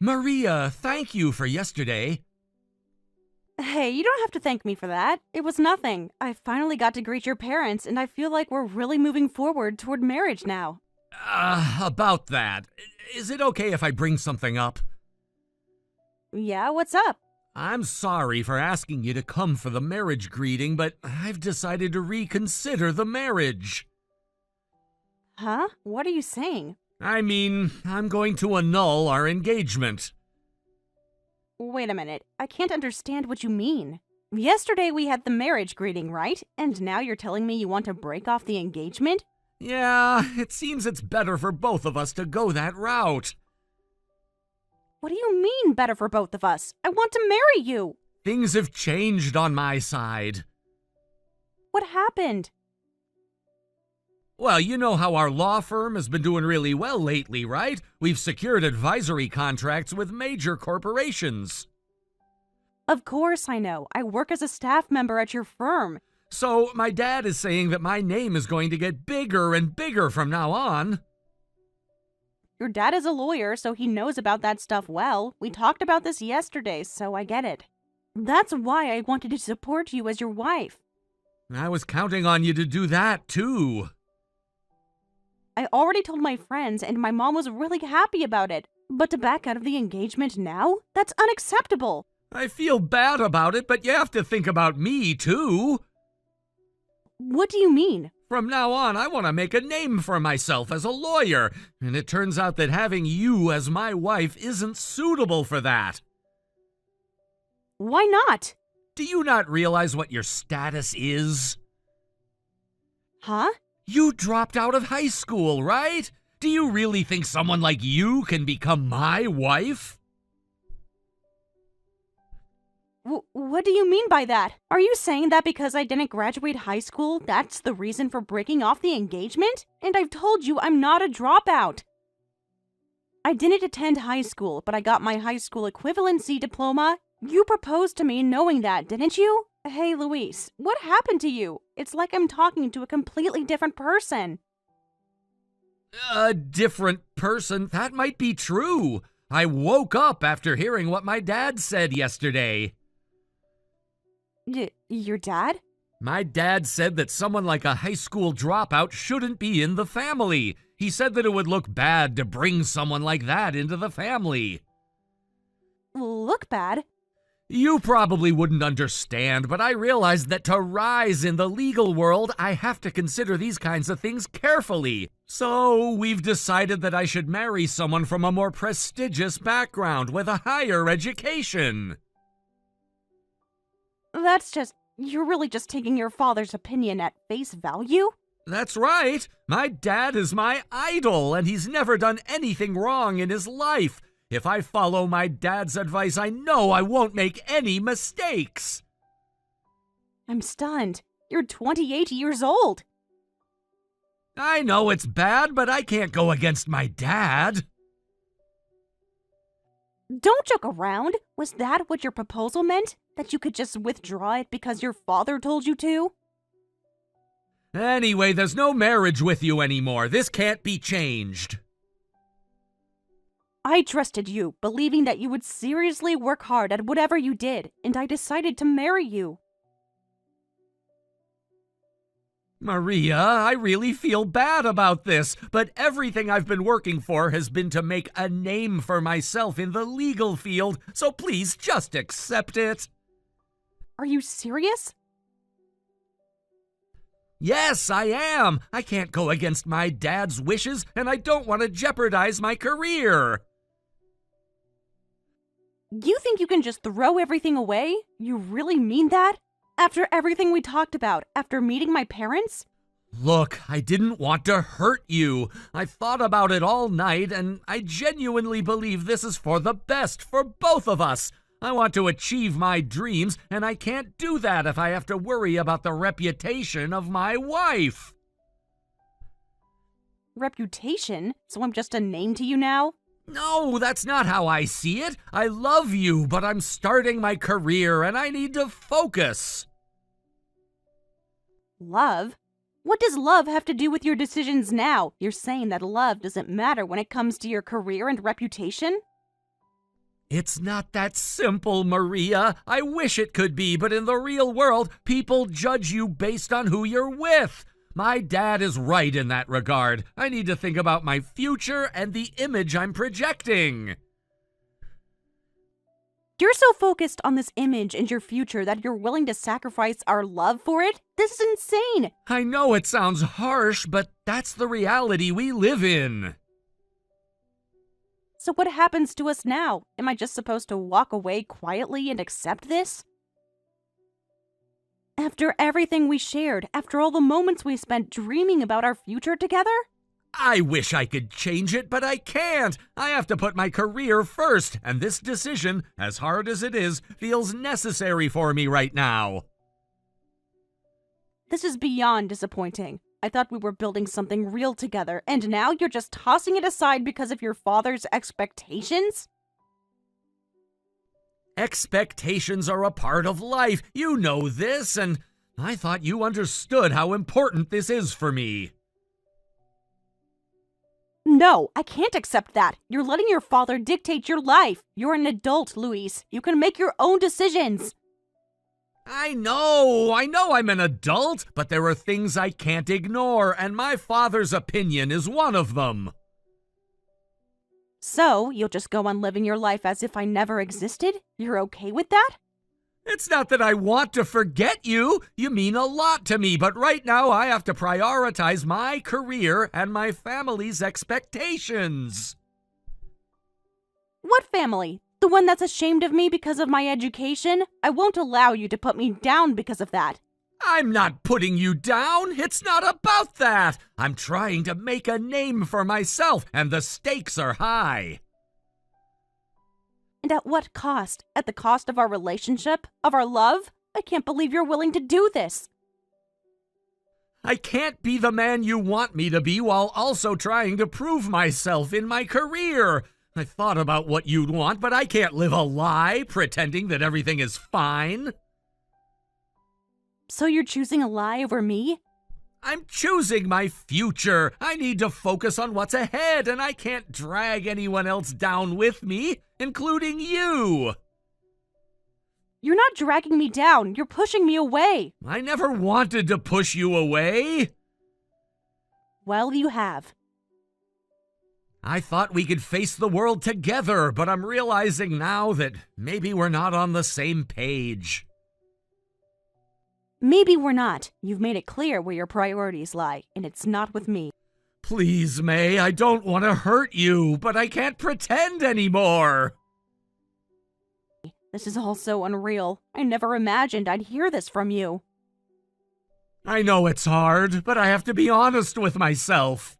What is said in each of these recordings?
Maria, thank you for yesterday. Hey, you don't have to thank me for that. It was nothing. I finally got to greet your parents, and I feel like we're really moving forward toward marriage now. About that. Is it okay if I bring something up? Yeah, what's up? I'm sorry for asking you to come for the marriage greeting, but I've decided to reconsider the marriage. Huh? What are you saying? I mean, I'm going to annul our engagement. Wait a minute. I can't understand what you mean. Yesterday we had the marriage greeting, right? And now you're telling me you want to break off the engagement? Yeah, it seems it's better for both of us to go that route. What do you mean, better for both of us? I want to marry you! Things have changed on my side. What happened? Well, you know how our law firm has been doing really well lately, right? We've secured advisory contracts with major corporations. Of course I know. I work as a staff member at your firm. So my dad is saying that my name is going to get bigger and bigger from now on. Your dad is a lawyer, so he knows about that stuff well. We talked about this yesterday, so I get it. That's why I wanted to support you as your wife. I was counting on you to do that, too. I already told my friends, and my mom was really happy about it. But to back out of the engagement now? That's unacceptable. I feel bad about it, but you have to think about me, too. What do you mean? From now on, I want to make a name for myself as a lawyer, and it turns out that having you as my wife isn't suitable for that. Why not? Do you not realize what your status is? Huh? You dropped out of high school, right? Do you really think someone like you can become my wife? What do you mean by that? Are you saying that because I didn't graduate high school, that's the reason for breaking off the engagement? And I've told you I'm not a dropout. I didn't attend high school, but I got my high school equivalency diploma. You proposed to me knowing that, didn't you? Hey, Luis, what happened to you? It's like I'm talking to a completely different person. A different person? That might be true. I woke up after hearing what my dad said yesterday. Your dad? My dad said that someone like a high school dropout shouldn't be in the family. He said that it would look bad to bring someone like that into the family. Look bad? You probably wouldn't understand, but I realized that to rise in the legal world, I have to consider these kinds of things carefully. So we've decided that I should marry someone from a more prestigious background with a higher education. You're really just taking your father's opinion at face value? That's right. My dad is my idol, and he's never done anything wrong in his life. If I follow my dad's advice, I know I won't make any mistakes. I'm stunned. You're 28 years old. I know it's bad, but I can't go against my dad. Don't joke around. Was that what your proposal meant? That you could just withdraw it because your father told you to? Anyway, there's no marriage with you anymore. This can't be changed. I trusted you, believing that you would seriously work hard at whatever you did, and I decided to marry you. Maria, I really feel bad about this, but everything I've been working for has been to make a name for myself in the legal field, so please just accept it. Are you serious? Yes, I am. I can't go against my dad's wishes, and I don't want to jeopardize my career. You think you can just throw everything away? You really mean that? After everything we talked about, after meeting my parents? Look, I didn't want to hurt you. I thought about it all night, and I genuinely believe this is for the best for both of us. I want to achieve my dreams, and I can't do that if I have to worry about the reputation of my wife. Reputation? So I'm just a name to you now? No, that's not how I see it. I love you, but I'm starting my career, and I need to focus. Love? What does love have to do with your decisions now? You're saying that love doesn't matter when it comes to your career and reputation? It's not that simple, Maria. I wish it could be, but in the real world, people judge you based on who you're with. My dad is right in that regard. I need to think about my future and the image I'm projecting. You're so focused on this image and your future that you're willing to sacrifice our love for it? This is insane! I know it sounds harsh, but that's the reality we live in. So what happens to us now? Am I just supposed to walk away quietly and accept this? After everything we shared, after all the moments we spent dreaming about our future together? I wish I could change it, but I can't. I have to put my career first, and this decision, as hard as it is, feels necessary for me right now. This is beyond disappointing. I thought we were building something real together, and now you're just tossing it aside because of your father's expectations? Expectations are a part of life. You know this, and I thought you understood how important this is for me. No, I can't accept that. You're letting your father dictate your life. You're an adult, Luis. You can make your own decisions. I know I'm an adult, but there are things I can't ignore, and my father's opinion is one of them. So, you'll just go on living your life as if I never existed? You're okay with that? It's not that I want to forget you. You mean a lot to me, but right now I have to prioritize my career and my family's expectations. What family? The one that's ashamed of me because of my education? I won't allow you to put me down because of that. I'm not putting you down. It's not about that. I'm trying to make a name for myself, and the stakes are high. And at what cost? At the cost of our relationship? Of our love? I can't believe you're willing to do this. I can't be the man you want me to be while also trying to prove myself in my career. I thought about what you'd want, but I can't live a lie pretending that everything is fine. So you're choosing a lie over me? I'm choosing my future. I need to focus on what's ahead, and I can't drag anyone else down with me, including you. You're not dragging me down. You're pushing me away. I never wanted to push you away. Well, you have. I thought we could face the world together, but I'm realizing now that maybe we're not on the same page. Maybe we're not. You've made it clear where your priorities lie, and it's not with me. Please, May, I don't want to hurt you, but I can't pretend anymore. This is all so unreal. I never imagined I'd hear this from you. I know it's hard, but I have to be honest with myself.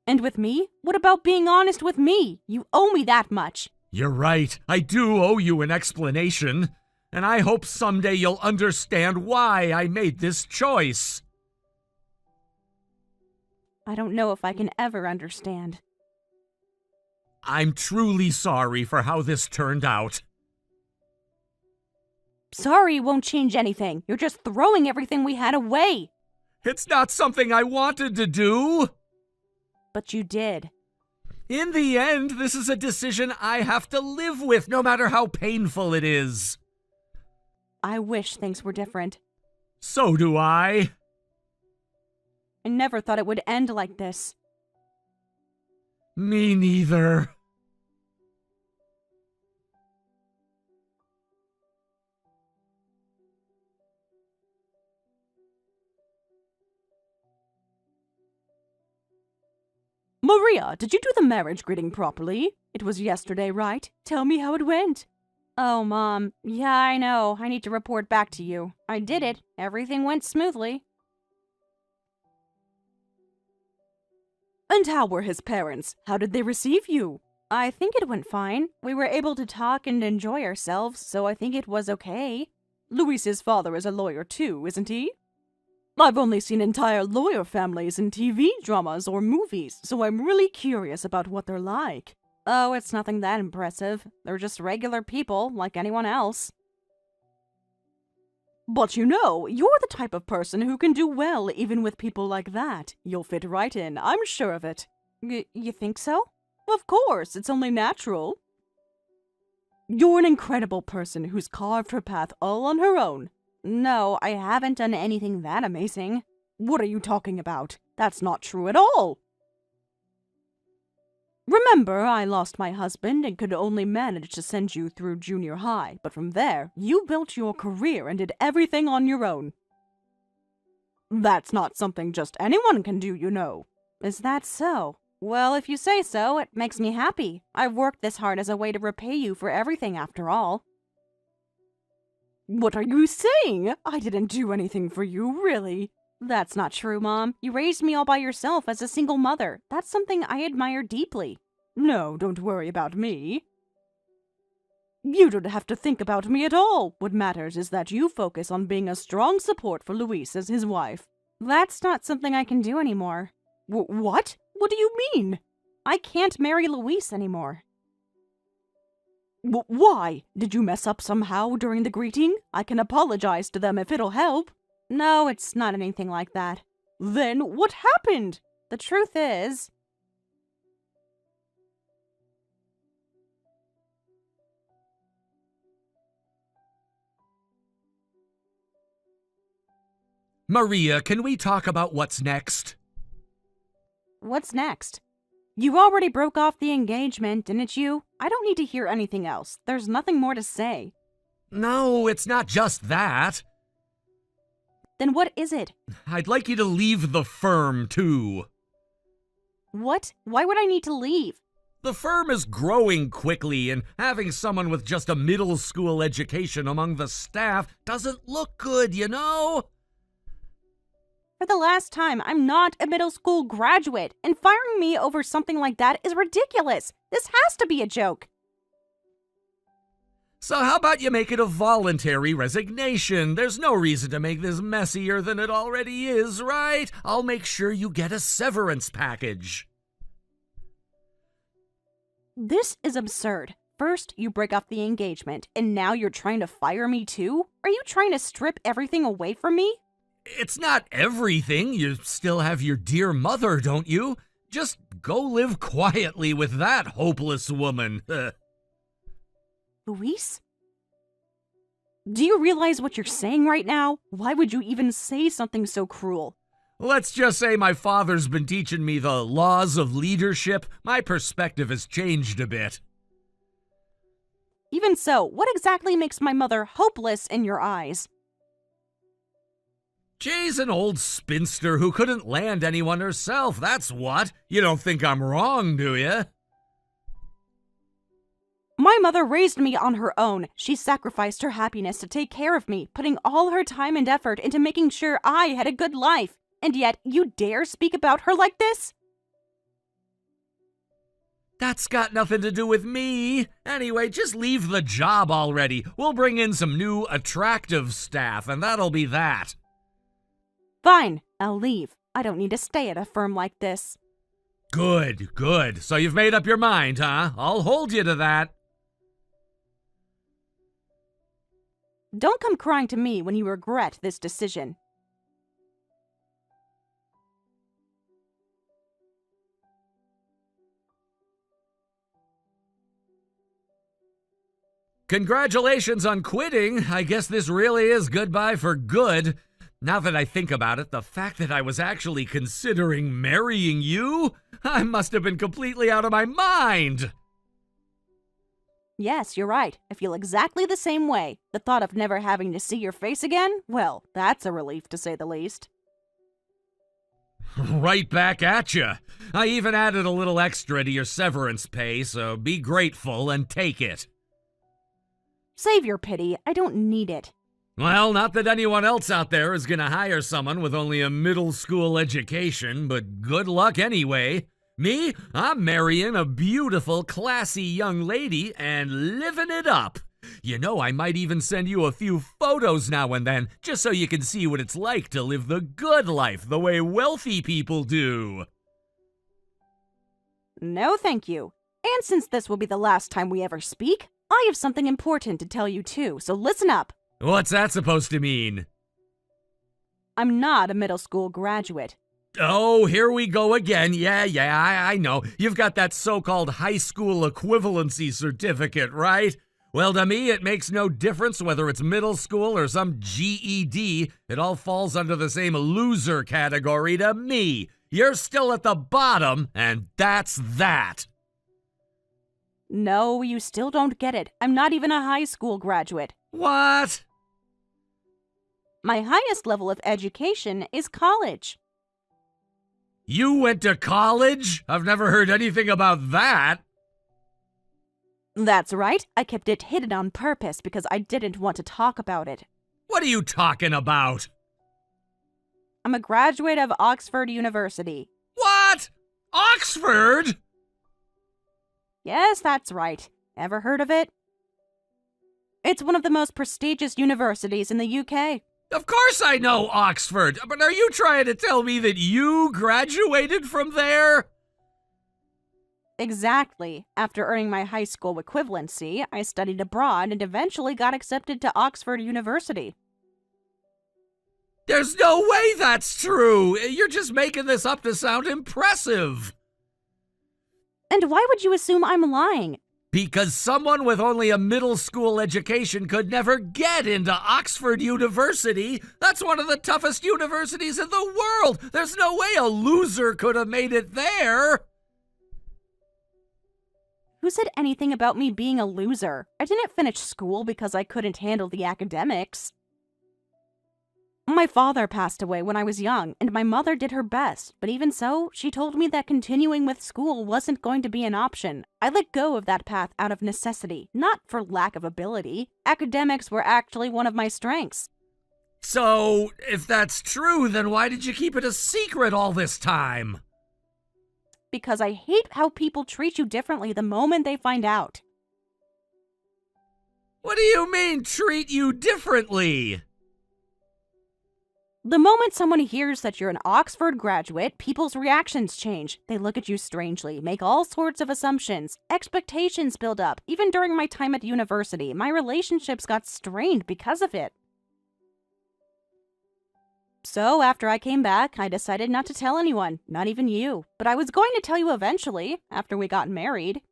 And with me? What about being honest with me? You owe me that much. You're right. I do owe you an explanation. And I hope someday you'll understand why I made this choice. I don't know if I can ever understand. I'm truly sorry for how this turned out. Sorry won't change anything. You're just throwing everything we had away. It's not something I wanted to do. But you did. In the end, this is a decision I have to live with, no matter how painful it is. I wish things were different. So do I. I never thought it would end like this. Me neither. Maria, did you do the marriage greeting properly? It was yesterday, right? Tell me how it went. Oh, Mom. Yeah, I know. I need to report back to you. I did it. Everything went smoothly. And how were his parents? How did they receive you? I think it went fine. We were able to talk and enjoy ourselves, so I think it was okay. Luis's father is a lawyer too, isn't he? I've only seen entire lawyer families in TV dramas or movies, so I'm really curious about what they're like. Oh, it's nothing that impressive. They're just regular people, like anyone else. But you know, you're the type of person who can do well even with people like that. You'll fit right in, I'm sure of it. You think so? Of course, it's only natural. You're an incredible person who's carved her path all on her own. No, I haven't done anything that amazing. What are you talking about? That's not true at all. Remember, I lost my husband and could only manage to send you through junior high, but from there, you built your career and did everything on your own. That's not something just anyone can do, you know. Is that so? Well, if you say so, it makes me happy. I've worked this hard as a way to repay you for everything after all. What are you saying? I didn't do anything for you, really. That's not true, Mom. You raised me all by yourself as a single mother. That's something I admire deeply. No, don't worry about me. You don't have to think about me at all. What matters is that you focus on being a strong support for Luis as his wife. That's not something I can do anymore. What? What do you mean? I can't marry Luis anymore. Why? Did you mess up somehow during the greeting? I can apologize to them if it'll help. No, it's not anything like that. Then what happened? The truth is... Maria, can we talk about what's next? What's next? You already broke off the engagement, didn't you? I don't need to hear anything else. There's nothing more to say. No, it's not just that. Then what is it? I'd like you to leave the firm, too. What? Why would I need to leave? The firm is growing quickly, and having someone with just a middle school education among the staff doesn't look good, you know? For the last time, I'm not a middle school graduate, and firing me over something like that is ridiculous. This has to be a joke. So how about you make it a voluntary resignation? There's no reason to make this messier than it already is, right? I'll make sure you get a severance package. This is absurd. First, you break off the engagement, and now you're trying to fire me too? Are you trying to strip everything away from me? It's not everything. You still have your dear mother, don't you? Just go live quietly with that hopeless woman. Luis? Do you realize what you're saying right now? Why would you even say something so cruel? Let's just say my father's been teaching me the laws of leadership. My perspective has changed a bit. Even so, what exactly makes my mother hopeless in your eyes? She's an old spinster who couldn't land anyone herself, that's what. You don't think I'm wrong, do you? My mother raised me on her own. She sacrificed her happiness to take care of me, putting all her time and effort into making sure I had a good life. And yet, you dare speak about her like this? That's got nothing to do with me. Anyway, just leave the job already. We'll bring in some new, attractive staff, and that'll be that. Fine, I'll leave. I don't need to stay at a firm like this. Good, good. So you've made up your mind, huh? I'll hold you to that. Don't come crying to me when you regret this decision. Congratulations on quitting. I guess this really is goodbye for good. Now that I think about it, the fact that I was actually considering marrying you, I must have been completely out of my mind. Yes, you're right. I feel exactly the same way. The thought of never having to see your face again? Well, that's a relief to say the least. Right back at you. I even added a little extra to your severance pay, so be grateful and take it. Save your pity. I don't need it. Well, not that anyone else out there is gonna hire someone with only a middle school education, but good luck anyway. Me? I'm marrying a beautiful, classy young lady and living it up. You know, I might even send you a few photos now and then, just so you can see what it's like to live the good life the way wealthy people do. No, thank you. And since this will be the last time we ever speak, I have something important to tell you too, so listen up. What's that supposed to mean? I'm not a middle school graduate. Oh, here we go again. Yeah, I know. You've got that so-called high school equivalency certificate, right? Well, to me, it makes no difference whether it's middle school or some GED. It all falls under the same loser category to me. You're still at the bottom, and that's that. No, you still don't get it. I'm not even a high school graduate. What? My highest level of education is college. You went to college? I've never heard anything about that. That's right. I kept it hidden on purpose because I didn't want to talk about it. What are you talking about? I'm a graduate of Oxford University. What? Oxford? Yes, that's right. Ever heard of it? It's one of the most prestigious universities in the UK. Of course I know Oxford, but are you trying to tell me that you graduated from there? Exactly. After earning my high school equivalency, I studied abroad and eventually got accepted to Oxford University. There's no way that's true. You're just making this up to sound impressive. And why would you assume I'm lying? Because someone with only a middle school education could never get into Oxford University. That's one of the toughest universities in the world. There's no way a loser could have made it there. Who said anything about me being a loser? I didn't finish school because I couldn't handle the academics. My father passed away when I was young, and my mother did her best, but even so, she told me that continuing with school wasn't going to be an option. I let go of that path out of necessity, not for lack of ability. Academics were actually one of my strengths. So, if that's true, then why did you keep it a secret all this time? Because I hate how people treat you differently the moment they find out. What do you mean, treat you differently? The moment someone hears that you're an Oxford graduate, people's reactions change. They look at you strangely, make all sorts of assumptions. Expectations build up. Even during my time at university, my relationships got strained because of it. So, after I came back, I decided not to tell anyone, not even you. But I was going to tell you eventually, after we got married.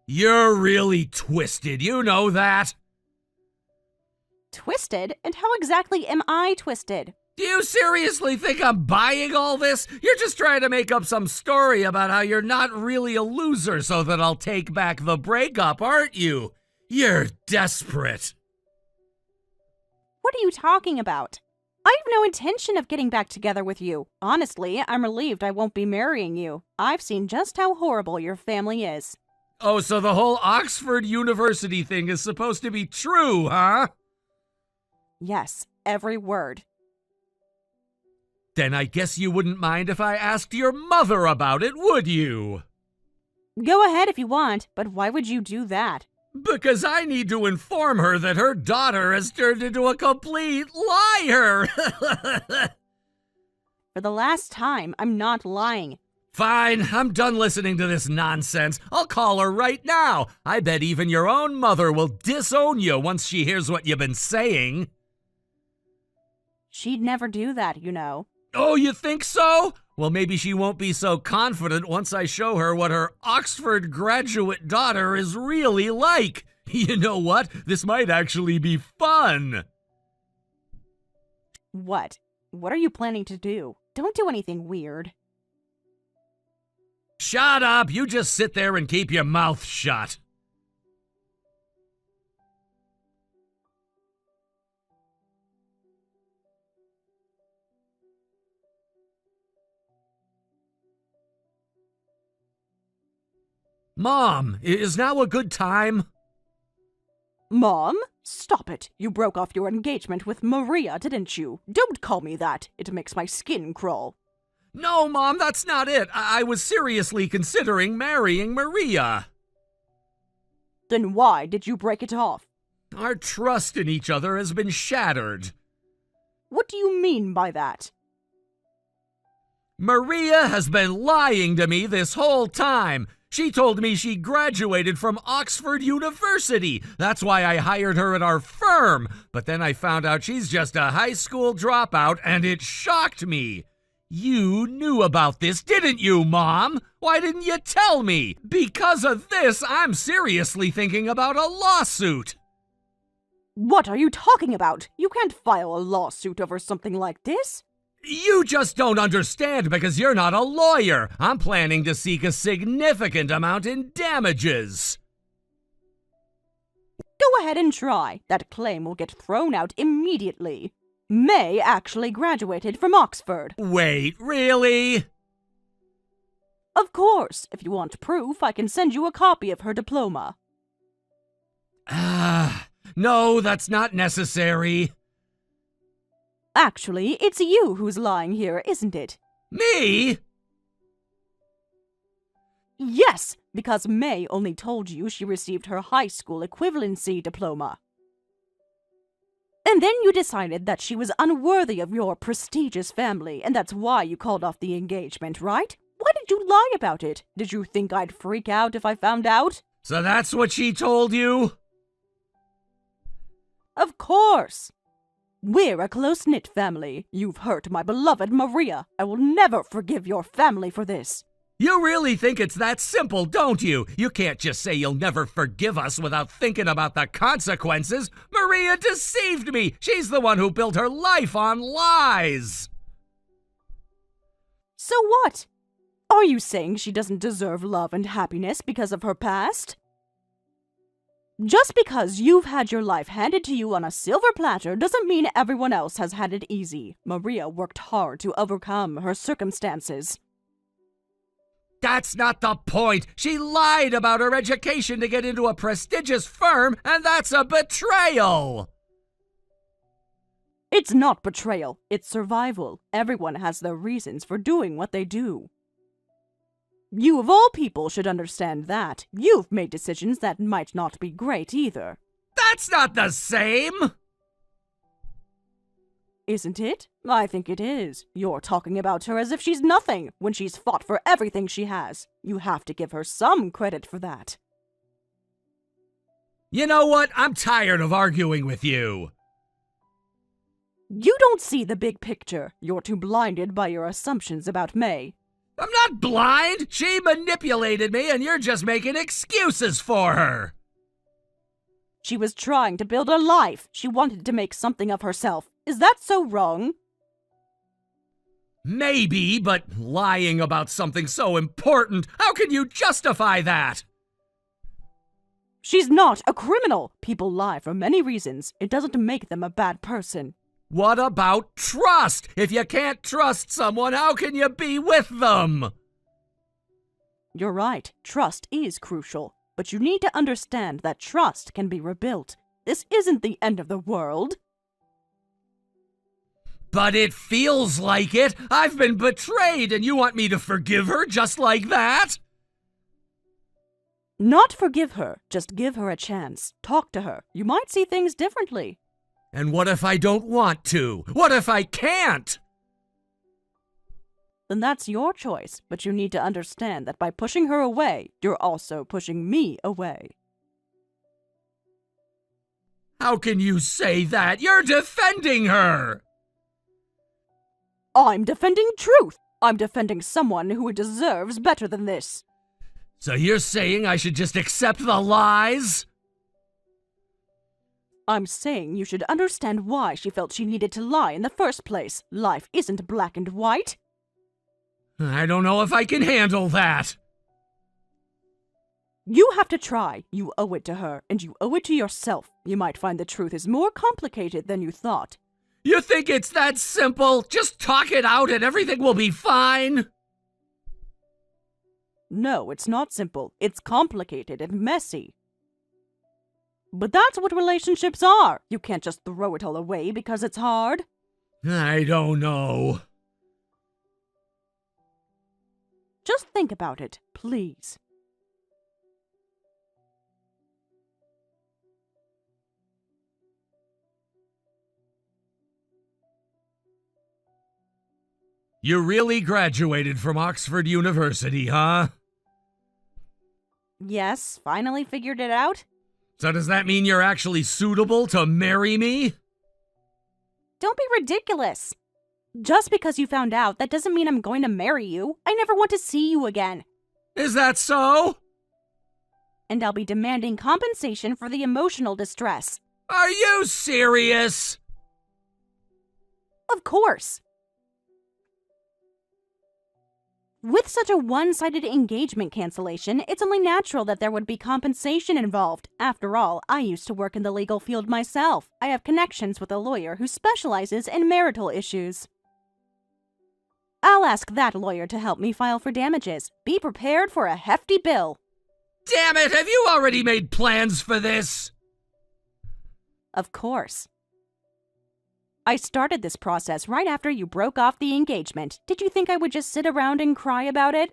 You're really twisted, you know that. Twisted? And how exactly am I twisted? Do you seriously think I'm buying all this? You're just trying to make up some story about how you're not really a loser so that I'll take back the breakup, aren't you? You're desperate. What are you talking about? I have no intention of getting back together with you. Honestly, I'm relieved I won't be marrying you. I've seen just how horrible your family is. Oh, so the whole Oxford University thing is supposed to be true, huh? Yes, every word. Then I guess you wouldn't mind if I asked your mother about it, would you? Go ahead if you want, but why would you do that? Because I need to inform her that her daughter has turned into a complete liar. For the last time, I'm not lying. Fine, I'm done listening to this nonsense. I'll call her right now. I bet even your own mother will disown you once she hears what you've been saying. She'd never do that, you know. Oh, you think so? Well, maybe she won't be so confident once I show her what her Oxford graduate daughter is really like. You know what? This might actually be fun. What? What are you planning to do? Don't do anything weird. Shut up! You just sit there and keep your mouth shut. Mom, is now a good time? Mom? Stop it. You broke off your engagement with Maria, didn't you? Don't call me that. It makes my skin crawl. No, Mom, that's not it. I was seriously considering marrying Maria. Then why did you break it off? Our trust in each other has been shattered. What do you mean by that? Maria has been lying to me this whole time. She told me she graduated from Oxford University. That's why I hired her at our firm. But then I found out she's just a high school dropout, and it shocked me. You knew about this, didn't you, Mom? Why didn't you tell me? Because of this, I'm seriously thinking about a lawsuit. What are you talking about? You can't file a lawsuit over something like this. You just don't understand because you're not a lawyer. I'm planning to seek a significant amount in damages. Go ahead and try. That claim will get thrown out immediately. May actually graduated from Oxford. Wait, really? Of course. If you want proof, I can send you a copy of her diploma. No, that's not necessary. Actually, it's you who's lying here, isn't it? Me? Yes, because May only told you she received her high school equivalency diploma. And then you decided that she was unworthy of your prestigious family, and that's why you called off the engagement, right? Why did you lie about it? Did you think I'd freak out if I found out? So that's what she told you? Of course. We're a close-knit family. You've hurt my beloved Maria. I will never forgive your family for this. You really think it's that simple, don't you? You can't just say you'll never forgive us without thinking about the consequences. Maria deceived me. She's the one who built her life on lies. So what? Are you saying she doesn't deserve love and happiness because of her past? Just because you've had your life handed to you on a silver platter doesn't mean everyone else has had it easy. Maria worked hard to overcome her circumstances. That's not the point. She lied about her education to get into a prestigious firm, and that's a betrayal. It's not betrayal. It's survival. Everyone has their reasons for doing what they do. You of all people should understand that. You've made decisions that might not be great either. That's not the same! Isn't it? I think it is. You're talking about her as if she's nothing, when she's fought for everything she has. You have to give her some credit for that. You know what? I'm tired of arguing with you. You don't see the big picture. You're too blinded by your assumptions about May. I'm not blind! She manipulated me and you're just making excuses for her! She was trying to build a life. She wanted to make something of herself. Is that so wrong? Maybe, but lying about something so important, how can you justify that? She's not a criminal. People lie for many reasons. It doesn't make them a bad person. What about trust? If you can't trust someone, how can you be with them? You're right. Trust is crucial. But you need to understand that trust can be rebuilt. This isn't the end of the world. But it feels like it. I've been betrayed and you want me to forgive her just like that? Not forgive her. Just give her a chance. Talk to her. You might see things differently. And what if I don't want to? What if I can't? Then that's your choice, but you need to understand that by pushing her away, you're also pushing me away. How can you say that? You're defending her! I'm defending truth! I'm defending someone who deserves better than this. So you're saying I should just accept the lies? I'm saying you should understand why she felt she needed to lie in the first place. Life isn't black and white. I don't know if I can handle that. You have to try. You owe it to her, and you owe it to yourself. You might find the truth is more complicated than you thought. You think it's that simple? Just talk it out and everything will be fine? No, it's not simple. It's complicated and messy. But that's what relationships are. You can't just throw it all away because it's hard. I don't know. Just think about it, please. You really graduated from Oxford University, huh? Yes, finally figured it out. So does that mean you're actually suitable to marry me? Don't be ridiculous. Just because you found out, that doesn't mean I'm going to marry you. I never want to see you again. Is that so? And I'll be demanding compensation for the emotional distress. Are you serious? Of course. With such a one-sided engagement cancellation, it's only natural that there would be compensation involved. After all, I used to work in the legal field myself. I have connections with a lawyer who specializes in marital issues. I'll ask that lawyer to help me file for damages. Be prepared for a hefty bill. Damn it, have you already made plans for this? Of course. I started this process right after you broke off the engagement. Did you think I would just sit around and cry about it?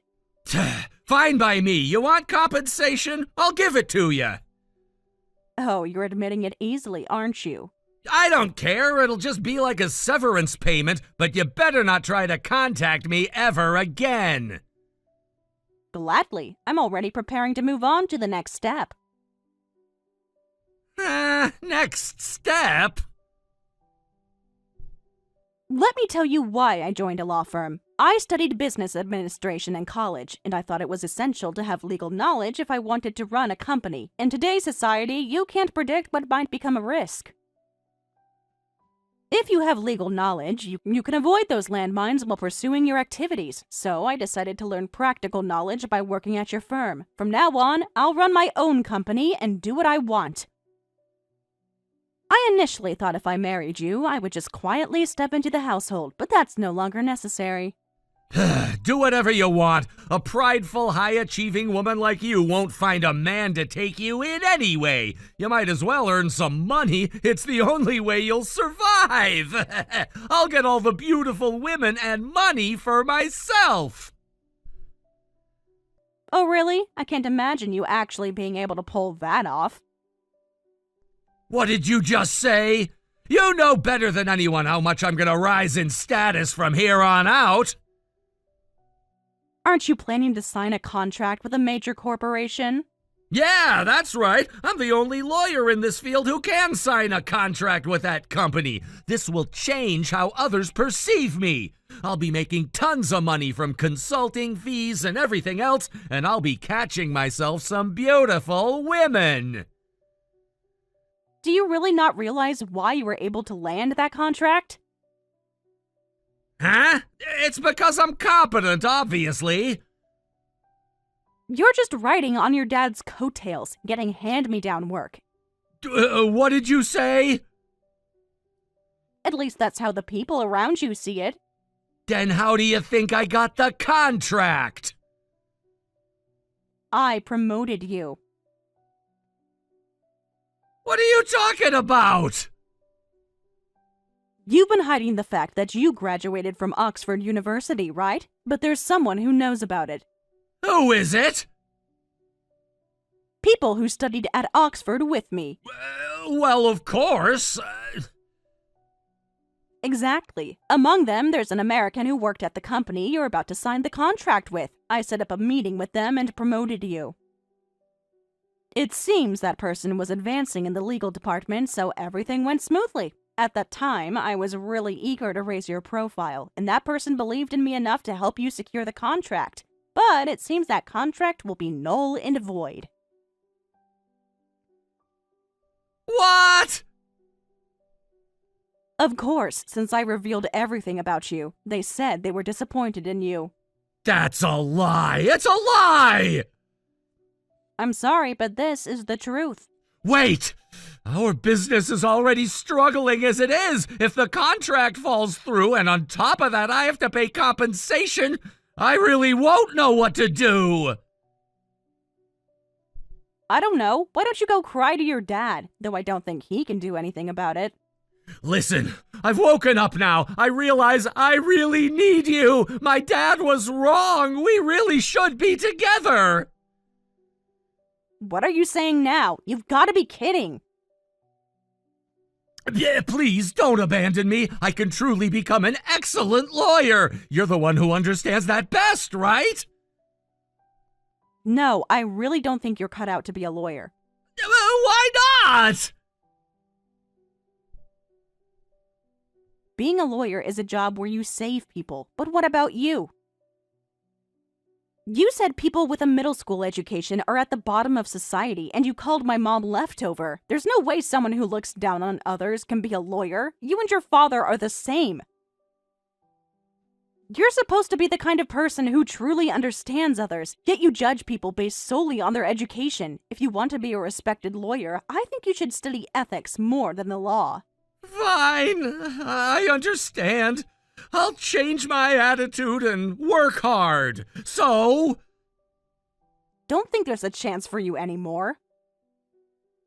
Fine by me. You want compensation? I'll give it to you. Oh, you're admitting it easily, aren't you? I don't care. It'll just be like a severance payment, but you better not try to contact me ever again. Gladly. I'm already preparing to move on to the next step. Next step? Let me tell you why I joined a law firm. I studied business administration in college, and I thought it was essential to have legal knowledge if I wanted to run a company. In today's society, you can't predict what might become a risk. If you have legal knowledge, you can avoid those landmines while pursuing your activities. So I decided to learn practical knowledge by working at your firm. From now on, I'll run my own company and do what I want. I initially thought if I married you, I would just quietly step into the household, but that's no longer necessary. Do whatever you want. A prideful, high-achieving woman like you won't find a man to take you in anyway. You might as well earn some money. It's the only way you'll survive. I'll get all the beautiful women and money for myself. Oh, really? I can't imagine you actually being able to pull that off. What did you just say? You know better than anyone how much I'm gonna rise in status from here on out. Aren't you planning to sign a contract with a major corporation? Yeah, that's right. I'm the only lawyer in this field who can sign a contract with that company. This will change how others perceive me. I'll be making tons of money from consulting fees and everything else, and I'll be catching myself some beautiful women. Do you really not realize why you were able to land that contract? Huh? It's because I'm competent, obviously. You're just riding on your dad's coattails, getting hand-me-down work. What did you say? At least that's how the people around you see it. Then how do you think I got the contract? I promoted you. What are you talking about? You've been hiding the fact that you graduated from Oxford University, right? But there's someone who knows about it. Who is it? People who studied at Oxford with me. Well, of course. Exactly. Among them, there's an American who worked at the company you're about to sign the contract with. I set up a meeting with them and promoted you. It seems that person was advancing in the legal department, so everything went smoothly. At that time, I was really eager to raise your profile, and that person believed in me enough to help you secure the contract. But it seems that contract will be null and void. What? Of course, since I revealed everything about you. They said they were disappointed in you. That's a lie! It's a lie! I'm sorry, but this is the truth. Wait! Our business is already struggling as it is. If the contract falls through, and on top of that I have to pay compensation, I really won't know what to do. I don't know. Why don't you go cry to your dad? Though I don't think he can do anything about it. Listen, I've woken up now. I realize I really need you. My dad was wrong. We really should be together. What are you saying now? You've got to be kidding. Yeah, please don't abandon me. I can truly become an excellent lawyer. You're the one who understands that best, right? No, I really don't think you're cut out to be a lawyer. Why not? Being a lawyer is a job where you save people, but what about you? You said people with a middle school education are at the bottom of society, and you called my mom leftover. There's no way someone who looks down on others can be a lawyer. You and your father are the same. You're supposed to be the kind of person who truly understands others, yet you judge people based solely on their education. If you want to be a respected lawyer, I think you should study ethics more than the law. Fine, I understand. I'll change my attitude and work hard. So? Don't think there's a chance for you anymore.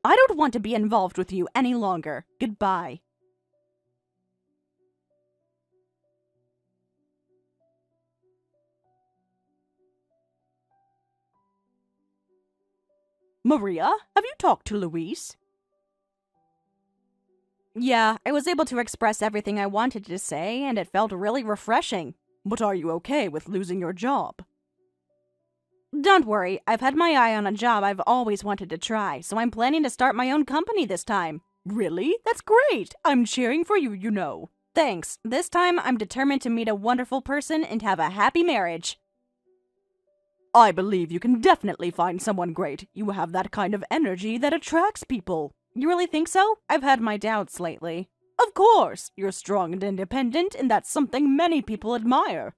I don't want to be involved with you any longer. Goodbye. Maria, have you talked to Luis? Yeah, I was able to express everything I wanted to say, and it felt really refreshing. But are you okay with losing your job? Don't worry, I've had my eye on a job I've always wanted to try, so I'm planning to start my own company this time. Really? That's great! I'm cheering for you, you know. Thanks. This time, I'm determined to meet a wonderful person and have a happy marriage. I believe you can definitely find someone great. You have that kind of energy that attracts people. You really think so? I've had my doubts lately. Of course! You're strong and independent, and that's something many people admire.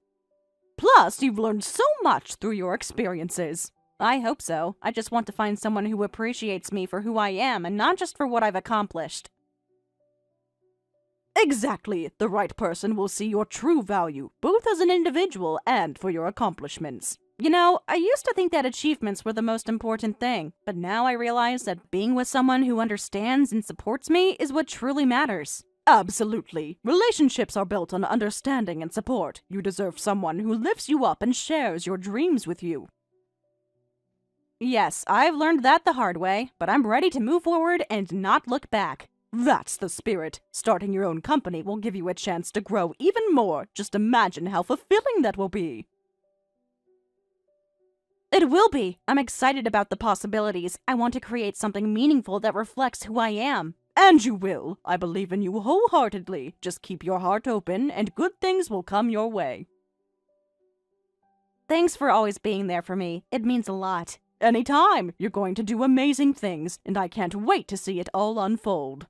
Plus, you've learned so much through your experiences. I hope so. I just want to find someone who appreciates me for who I am and not just for what I've accomplished. Exactly. The right person will see your true value, both as an individual and for your accomplishments. You know, I used to think that achievements were the most important thing, but now I realize that being with someone who understands and supports me is what truly matters. Absolutely. Relationships are built on understanding and support. You deserve someone who lifts you up and shares your dreams with you. Yes, I've learned that the hard way, but I'm ready to move forward and not look back. That's the spirit. Starting your own company will give you a chance to grow even more. Just imagine how fulfilling that will be. It will be. I'm excited about the possibilities. I want to create something meaningful that reflects who I am. And you will. I believe in you wholeheartedly. Just keep your heart open, and good things will come your way. Thanks for always being there for me. It means a lot. Anytime. You're going to do amazing things, and I can't wait to see it all unfold.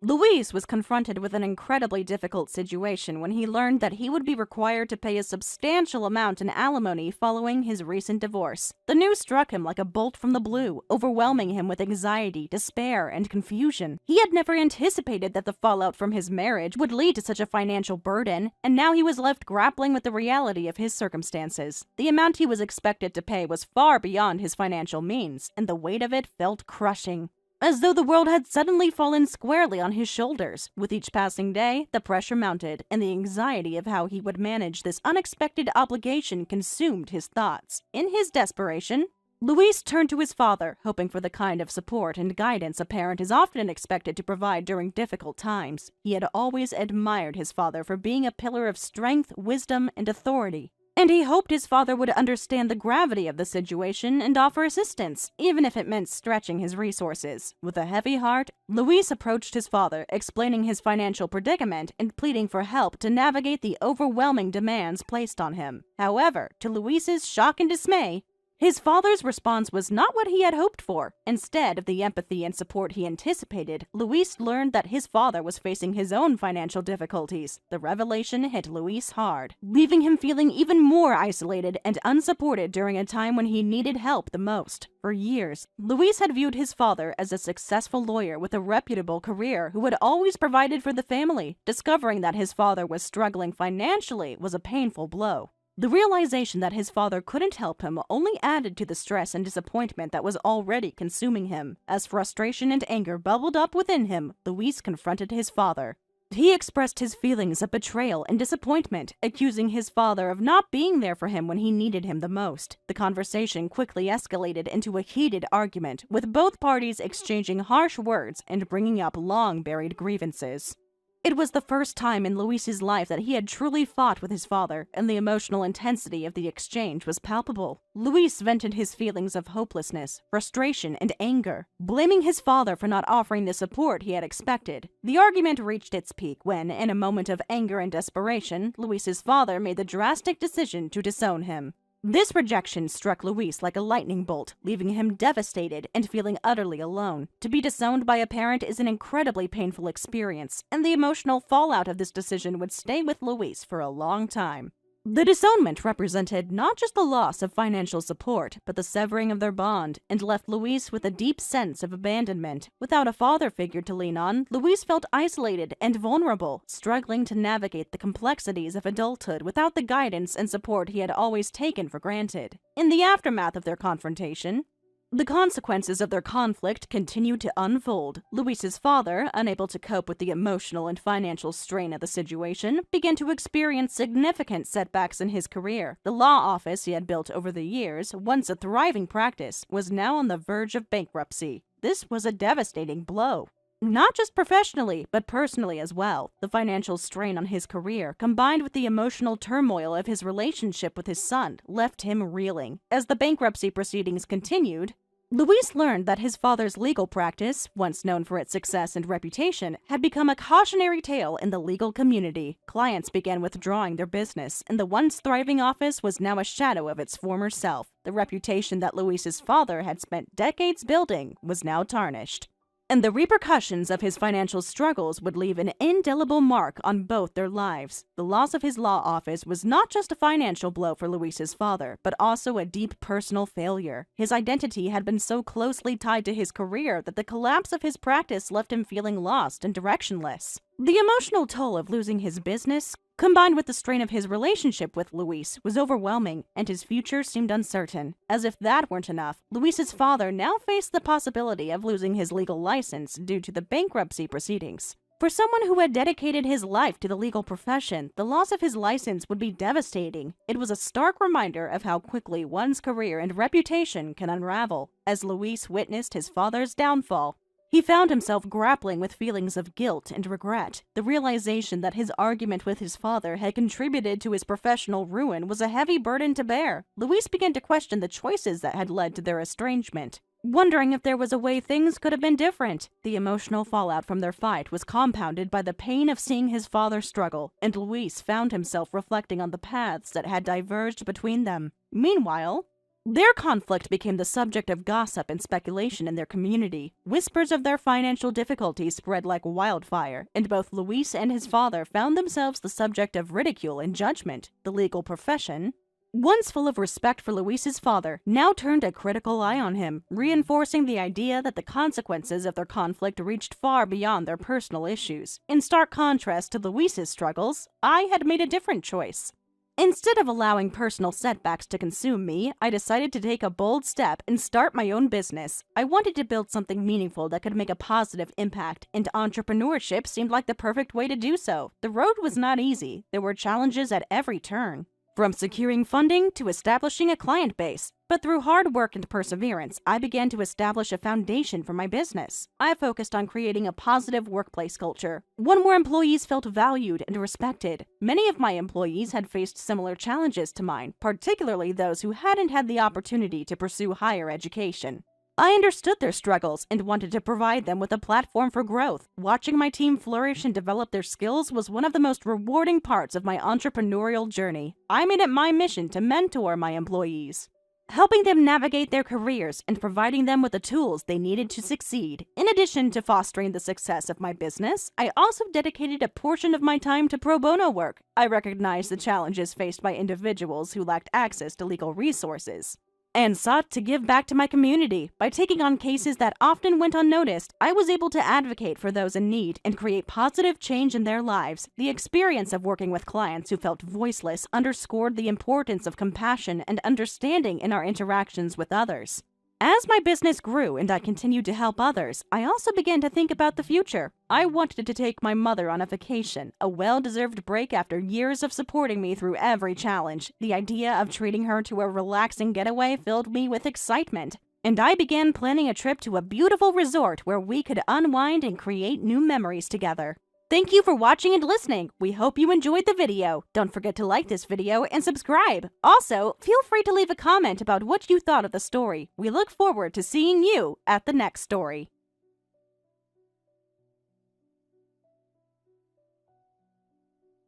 Luis was confronted with an incredibly difficult situation when he learned that he would be required to pay a substantial amount in alimony following his recent divorce. The news struck him like a bolt from the blue, overwhelming him with anxiety, despair, and confusion. He had never anticipated that the fallout from his marriage would lead to such a financial burden, and now he was left grappling with the reality of his circumstances. The amount he was expected to pay was far beyond his financial means, and the weight of it felt crushing. As though the world had suddenly fallen squarely on his shoulders. With each passing day, the pressure mounted, and the anxiety of how he would manage this unexpected obligation consumed his thoughts. In his desperation, Luis turned to his father, hoping for the kind of support and guidance a parent is often expected to provide during difficult times. He had always admired his father for being a pillar of strength, wisdom, and authority. And he hoped his father would understand the gravity of the situation and offer assistance, even if it meant stretching his resources. With a heavy heart, Luis approached his father, explaining his financial predicament and pleading for help to navigate the overwhelming demands placed on him. However, to Luis's shock and dismay, his father's response was not what he had hoped for. Instead of the empathy and support he anticipated, Luis learned that his father was facing his own financial difficulties. The revelation hit Luis hard, leaving him feeling even more isolated and unsupported during a time when he needed help the most. For years, Luis had viewed his father as a successful lawyer with a reputable career who had always provided for the family. Discovering that his father was struggling financially was a painful blow. The realization that his father couldn't help him only added to the stress and disappointment that was already consuming him. As frustration and anger bubbled up within him, Luis confronted his father. He expressed his feelings of betrayal and disappointment, accusing his father of not being there for him when he needed him the most. The conversation quickly escalated into a heated argument, with both parties exchanging harsh words and bringing up long-buried grievances. It was the first time in Luis's life that he had truly fought with his father, and the emotional intensity of the exchange was palpable. Luis vented his feelings of hopelessness, frustration, and anger, blaming his father for not offering the support he had expected. The argument reached its peak when, in a moment of anger and desperation, Luis's father made the drastic decision to disown him. This rejection struck Luis like a lightning bolt, leaving him devastated and feeling utterly alone. To be disowned by a parent is an incredibly painful experience, and the emotional fallout of this decision would stay with Luis for a long time. The disownment represented not just the loss of financial support, but the severing of their bond, and left Luis with a deep sense of abandonment. Without a father figure to lean on, Luis felt isolated and vulnerable, struggling to navigate the complexities of adulthood without the guidance and support he had always taken for granted. In the aftermath of their confrontation, the consequences of their conflict continued to unfold. Luis's father, unable to cope with the emotional and financial strain of the situation, began to experience significant setbacks in his career. The law office he had built over the years, once a thriving practice, was now on the verge of bankruptcy. This was a devastating blow. Not just professionally, but personally as well. The financial strain on his career, combined with the emotional turmoil of his relationship with his son, left him reeling. As the bankruptcy proceedings continued, Luis learned that his father's legal practice, once known for its success and reputation, had become a cautionary tale in the legal community. Clients began withdrawing their business, and the once thriving office was now a shadow of its former self. The reputation that Luis's father had spent decades building was now tarnished, and the repercussions of his financial struggles would leave an indelible mark on both their lives. The loss of his law office was not just a financial blow for Luis's father, but also a deep personal failure. His identity had been so closely tied to his career that the collapse of his practice left him feeling lost and directionless. The emotional toll of losing his business, combined with the strain of his relationship with Luis, was overwhelming, and his future seemed uncertain. As if that weren't enough, Luis's father now faced the possibility of losing his legal license due to the bankruptcy proceedings. For someone who had dedicated his life to the legal profession, the loss of his license would be devastating. It was a stark reminder of how quickly one's career and reputation can unravel. As Luis witnessed his father's downfall, he found himself grappling with feelings of guilt and regret. The realization that his argument with his father had contributed to his professional ruin was a heavy burden to bear. Luis began to question the choices that had led to their estrangement, wondering if there was a way things could have been different. The emotional fallout from their fight was compounded by the pain of seeing his father struggle, and Luis found himself reflecting on the paths that had diverged between them. Meanwhile, their conflict became the subject of gossip and speculation in their community. Whispers of their financial difficulties spread like wildfire, and both Luis and his father found themselves the subject of ridicule and judgment. The legal profession, once full of respect for Luis's father, now turned a critical eye on him, reinforcing the idea that the consequences of their conflict reached far beyond their personal issues. In stark contrast to Luis's struggles, I had made a different choice. Instead of allowing personal setbacks to consume me, I decided to take a bold step and start my own business. I wanted to build something meaningful that could make a positive impact, and entrepreneurship seemed like the perfect way to do so. The road was not easy. There were challenges at every turn, from securing funding to establishing a client base. But through hard work and perseverance, I began to establish a foundation for my business. I focused on creating a positive workplace culture, one where employees felt valued and respected. Many of my employees had faced similar challenges to mine, particularly those who hadn't had the opportunity to pursue higher education. I understood their struggles and wanted to provide them with a platform for growth. Watching my team flourish and develop their skills was one of the most rewarding parts of my entrepreneurial journey. I made it my mission to mentor my employees, helping them navigate their careers and providing them with the tools they needed to succeed. In addition to fostering the success of my business, I also dedicated a portion of my time to pro bono work. I recognized the challenges faced by individuals who lacked access to legal resources, and sought to give back to my community. By taking on cases that often went unnoticed, I was able to advocate for those in need and create positive change in their lives. The experience of working with clients who felt voiceless underscored the importance of compassion and understanding in our interactions with others. As my business grew and I continued to help others, I also began to think about the future. I wanted to take my mother on a vacation, a well-deserved break after years of supporting me through every challenge. The idea of treating her to a relaxing getaway filled me with excitement, and I began planning a trip to a beautiful resort where we could unwind and create new memories together. Thank you for watching and listening. We hope you enjoyed the video. Don't forget to like this video and subscribe. Also, feel free to leave a comment about what you thought of the story. We look forward to seeing you at the next story.